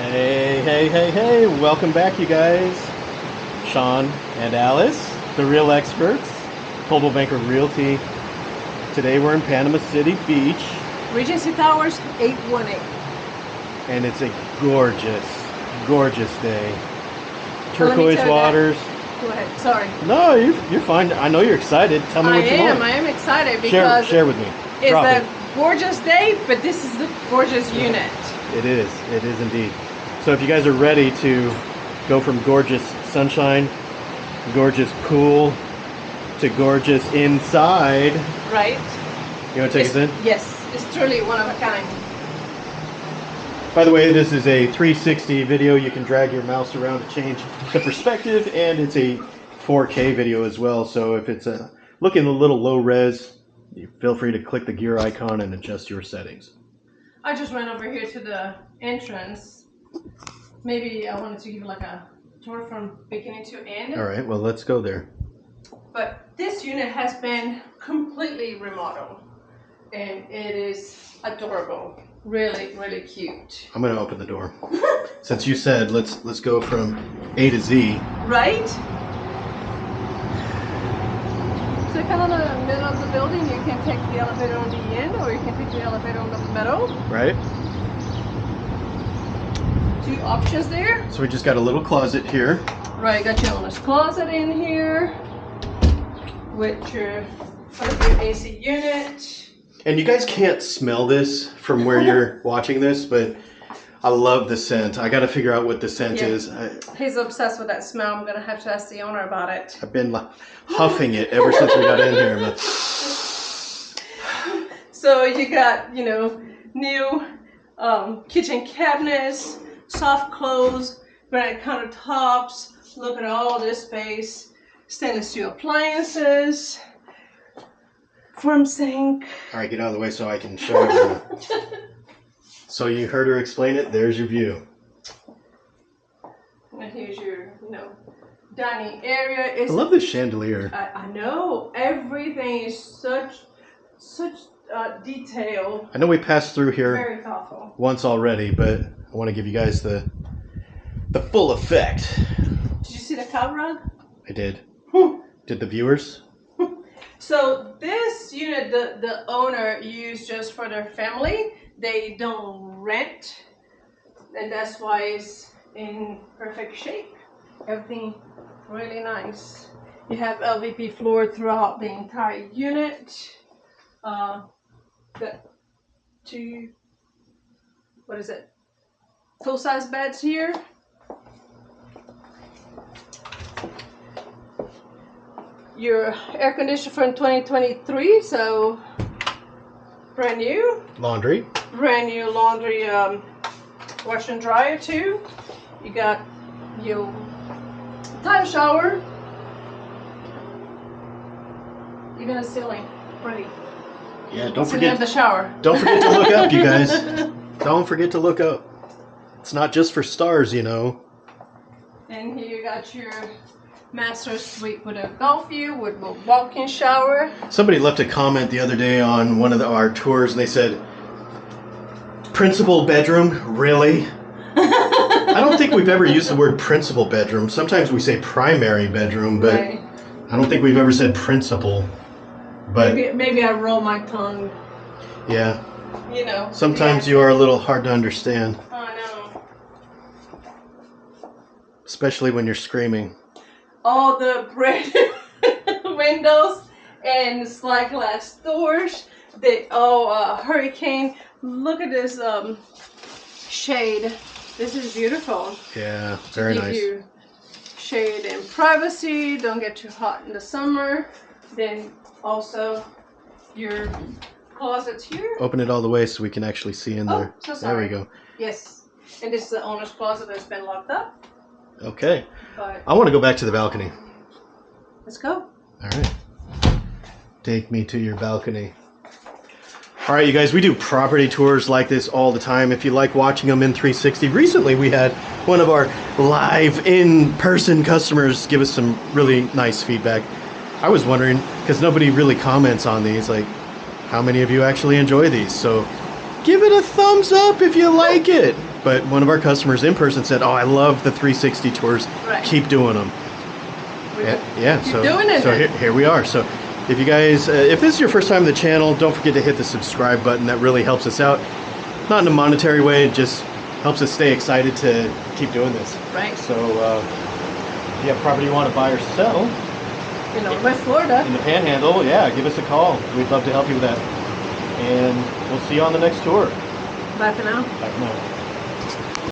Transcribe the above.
Hey, welcome back, you guys. Sean and Alice, the real experts, Coldwell Banker Realty. Today we're in Panama City Beach. Regency Towers, 818. And it's a gorgeous, gorgeous day. Turquoise waters. Go ahead, sorry. No, you're fine. I know you're excited. Tell me what you want. I am excited because share with me. It's a gorgeous day, but this is the gorgeous unit. It is indeed. So if you guys are ready to go from gorgeous sunshine, gorgeous pool, to gorgeous inside. Right. You want to take us in? Yes, it's truly one of a kind. By the way, this is a 360 video. You can drag your mouse around to change the perspective, and it's a 4K video as well. So if it's looking a little low res, you feel free to click the gear icon and adjust your settings. I just went over here to the entrance. Maybe I wanted to give like a tour from beginning to end. All right, well, let's go there. But this unit has been completely remodeled, and it is adorable. Really, really cute. I'm gonna open the door. Since you said let's go from A to Z. Right? So kind of in the middle of the building, you can take the elevator on the end, or you can take the elevator on the middle. Right. Two options there. So we just got a little closet here. Right, got your owner's closet in here with your AC unit. And you guys can't smell this from where you're watching this, but I love the scent. I got to figure out what the scent is. He's obsessed with that smell. I'm going to have to ask the owner about it. I've been huffing it ever since we got in here. But... So you got, new kitchen cabinets, soft close, granite countertops. Look at all this space. Stainless steel appliances. Form sink. All right, get out of the way so I can show you. So you heard her explain it. There's your view. And here's your, dining area. I love this chandelier. I know everything is such detail. I know we passed through here very thoughtful once already, but I want to give you guys the full effect. Did you see the cow rug? I did. Did the viewers? So this unit, the owner used just for their family. They don't rent, and that's why it's in perfect shape. Everything really nice. You have LVP floor throughout the entire unit. The two, full-size beds here. Your air conditioner from 2023, so brand new. Laundry. Brand new laundry, wash and dryer too. You got your tile shower. You got a ceiling, pretty. Yeah, don't forget the shower. Don't forget to look up, you guys. Don't forget to look up. It's not just for stars, And here you got your master suite with a golf view with a walk-in shower. Somebody left a comment the other day on one of our tours, and they said, "Principal bedroom, really?" I don't think we've ever used the word principal bedroom. Sometimes we say primary bedroom, but right. I don't think we've ever said principal. But maybe I roll my tongue. Yeah. Sometimes you are a little hard to understand. I know. Especially when you're screaming. All the brand windows and slide glass doors. Hurricane. Look at this shade. This is beautiful. Yeah, very nice. Give you shade and privacy. Don't get too hot in the summer. Then also your closets here. Open it all the way so we can actually see in there. So sorry. There we go. Yes, and this is the owner's closet that's been locked up. Okay. But I want to go back to the balcony. Let's go. All right. Take me to your balcony. All right, you guys, we do property tours like this all the time. If you like watching them in 360, recently we had one of our live in-person customers give us some really nice feedback. I was wondering, because nobody really comments on these, like, how many of you actually enjoy these? So give it a thumbs up if you like it. But one of our customers in person said, "Oh, I love the 360 tours. Right. Keep doing them." Yeah. Keep So doing it then. here we are. So if you guys, if this is your first time on the channel, don't forget to hit the subscribe button. That really helps us out. Not in a monetary way, it just helps us stay excited to keep doing this. Right. So if you have property you want to buy or sell In West Florida. in the Panhandle, yeah, give us a call. We'd love to help you with that. And we'll see you on the next tour. Bye for now. Bye for now.